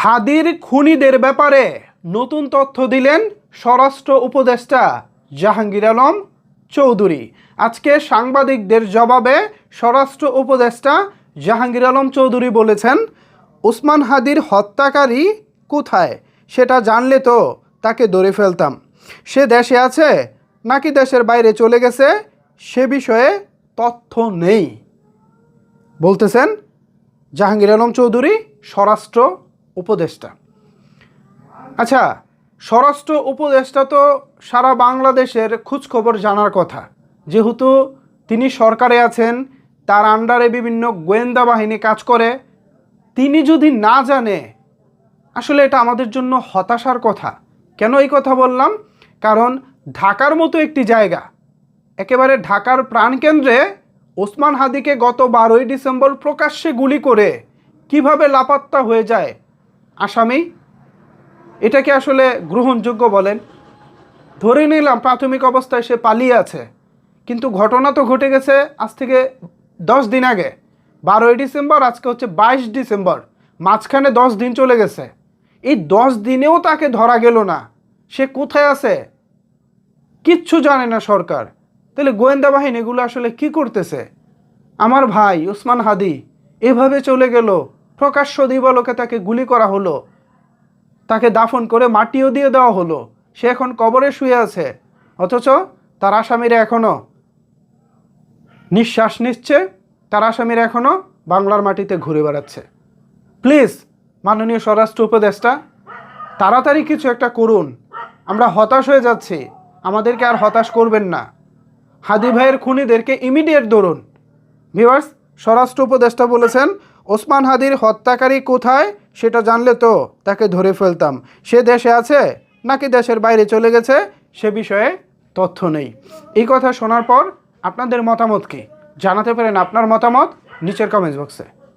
হাদির খুনিদের ব্যাপারে নতুন তথ্য দিলেন স্বরাষ্ট্র উপদেষ্টা জাহাঙ্গীর আলম চৌধুরী। আজকে সাংবাদিকদের জবাবে স্বরাষ্ট্র উপদেষ্টা জাহাঙ্গীর আলম চৌধুরী বলেছেন, ওসমান হাদির হত্যাকারী কোথায় সেটা জানলে তো তাকে ধরে ফেলতাম। সে দেশে আছে নাকি দেশের বাইরে চলে গেছে সে বিষয়ে তথ্য নেই বলতেছেন জাহাঙ্গীর আলম চৌধুরী, স্বরাষ্ট্র উপদেষ্টা। আচ্ছা, স্বরাষ্ট্র উপদেষ্টা তো সারা বাংলাদেশের খোঁজখবর জানার কথা, যেহেতু তিনি সরকারে আছেন, তার আন্ডারে বিভিন্ন গোয়েন্দা বাহিনী কাজ করে। তিনি যদি না জানে, আসলে এটা আমাদের জন্য হতাশার কথা। কেন এই কথা বললাম? কারণ ঢাকার মতো একটি জায়গা, একেবারে ঢাকার প্রাণকেন্দ্রে ওসমান হাদিকে গত 12ই ডিসেম্বর প্রকাশ্যে গুলি করে কিভাবে লাপাত্তা হয়ে যায় আসামি, এটা কি আসলে গ্রহণযোগ্য বলেন? ধরে নিলাম প্রাথমিক অবস্থায় সে পালিয়ে আছে, কিন্তু ঘটনা তো ঘটে গেছে আজ থেকে 10 দিন আগে। 12ই ডিসেম্বর, আজকে হচ্ছে 22 ডিসেম্বর, মাঝখানে 10 দিন চলে গেছে। এই 10 দিনেও তাকে ধরা গেল না। সে কোথায় আছে কিচ্ছু জানে না সরকার। তাহলে গোয়েন্দা বাহিনীগুলো আসলে কি করতেছে? আমার ভাই ওসমান হাদি এভাবে চলে গেল, প্রকাশ্য দিবালোকে তাকে গুলি করা হলো, তাকে দাফন করে মাটিও দিয়ে দেওয়া হলো, সে এখন কবরে শুয়ে আছে, অথচ তার আসামিরা এখনও নিঃশ্বাস নিচ্ছে, তার আসামিরা এখনও বাংলার মাটিতে ঘুরে বেড়াচ্ছে। প্লিজ মাননীয় স্বরাষ্ট্র উপদেষ্টা, তাড়াতাড়ি কিছু একটা করুন। আমরা হতাশ হয়ে যাচ্ছি, আমাদেরকে আর হতাশ করবেন না। হাদি ভাইয়ের খুনিদেরকে ইমিডিয়েট ধরুন। ভিউয়ার্স, স্বরাষ্ট্র উপদেষ্টা বলেছেন, ওসমান হাদির হত্যাকারী কোথায় সেটা জানলে তো তাকে ধরে ফেলতাম। সে দেশে আছে নাকি দেশের বাইরে চলে গেছে সে বিষয়ে তথ্য নেই। এই কথা শোনার পর আপনাদের মতামত কি জানাতে পারেন আপনার মতামত নিচের কমেন্টস বক্সে।